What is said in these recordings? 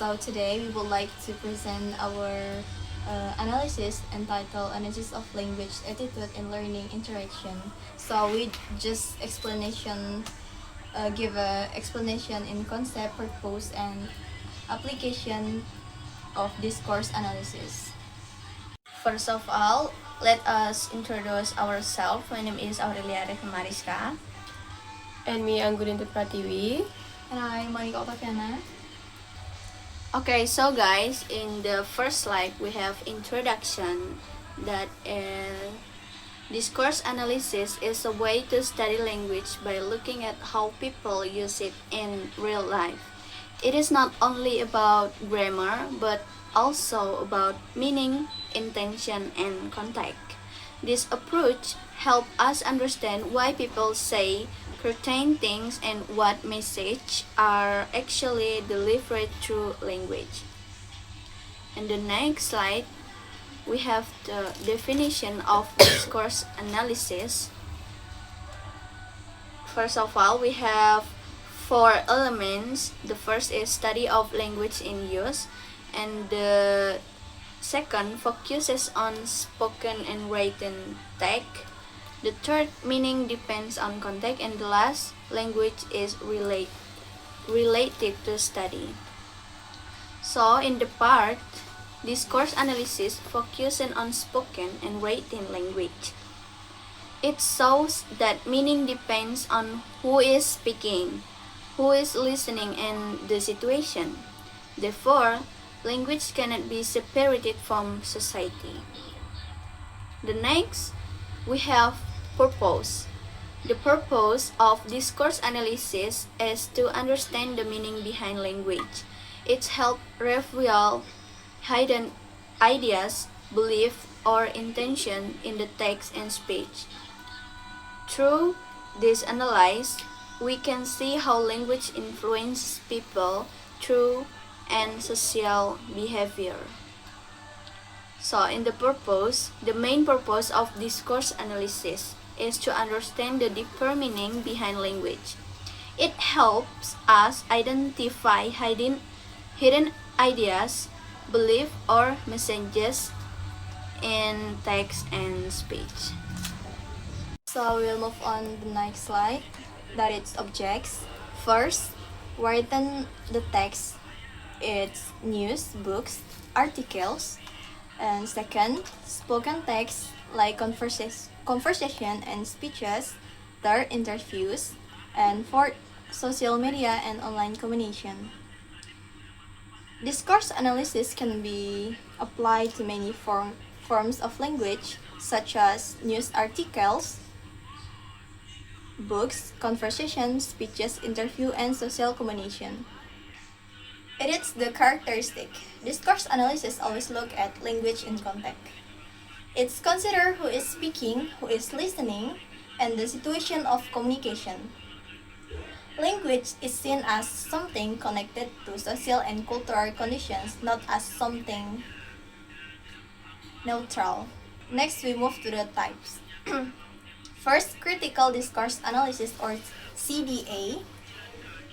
So today we would like to present our analysis entitled Analysis of Language, Attitude, and Learning Interaction. So we just give a explanation in concept, purpose, and application of discourse analysis. First of all, let us introduce ourselves. My name is Aurelia Mariska. And me, Anggurinti Pratiwi. And I'm Monica Otaviana. Okay, so guys, in the first slide we have introduction that discourse analysis is a way to study language by looking at how people use it in real life. It is not only about grammar but also about meaning, intention, and context. This approach helps us understand why people say certain things and what messages are actually delivered through language. In the next slide, we have the definition of discourse analysis. First of all, we have four elements. The first is study of language in use, and the second focuses on spoken and written text. The third, meaning depends on context, and the last, language is related to study. So in the part discourse analysis focusing on spoken and written language, it shows that meaning depends on who is speaking, who is listening, and the situation. Therefore, language cannot be separated from society. The next, we have purpose. The purpose of discourse analysis is to understand the meaning behind language. It helps reveal hidden ideas, belief, or intention in the text and speech. Through this analysis, we can see how language influences people through and social behavior. So in the main purpose of discourse analysis is to understand the deeper meaning behind language. It helps us identify hidden ideas, belief, or messages in text and speech. So we'll move on to the next slide, that it's objects. First, written the text, it's news, books, articles. And second, spoken text like conversation and speeches. Third, interviews. And fourth, social media and online communication. Discourse analysis can be applied to many forms of language, such as news articles, books, conversation, speeches, interview, and social communication. It is the characteristic. Discourse analysis always look at language in context. It's consider who is speaking, who is listening, and the situation of communication. Language is seen as something connected to social and cultural conditions, not as something neutral. Next, we move to the types. First, critical discourse analysis or CDA.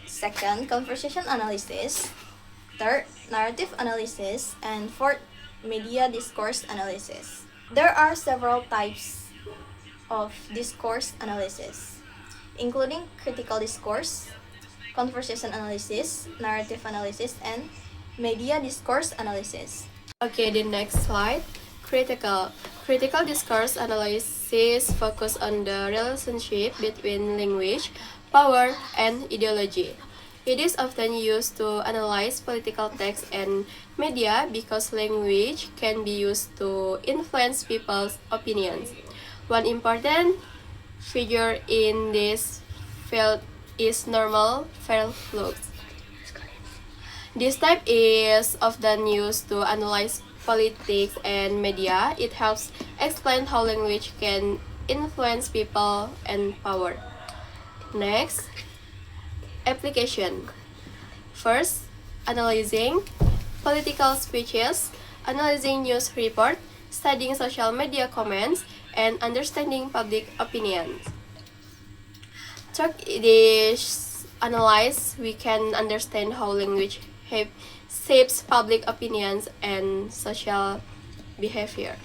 Second, conversation analysis. Third, narrative analysis. And fourth, media discourse analysis. There are several types of discourse analysis, including critical discourse, conversation analysis, narrative analysis, and media discourse analysis. Okay, the next slide. Critical discourse analysis focus on the relationship between language, power, and ideology. It is often used to analyze political text and media because language can be used to influence people's opinions. One important figure in this field is normal fair flux. This type is often used to analyze politics and media. It helps explain how language can influence people and power. Next, application. First, analyzing political speeches, analyzing news reports, studying social media comments, and understanding public opinion. Through this analysis, we can understand how language shapes public opinions and social behavior.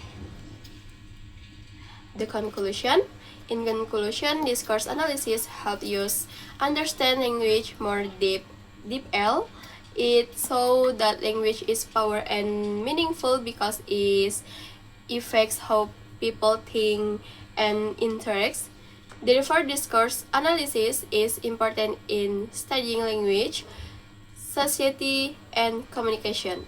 The conclusion. In conclusion, discourse analysis helps us understand language more deep L. It shows that language is power and meaningful because it affects how people think and interact. Therefore, discourse analysis is important in studying language, society, and communication.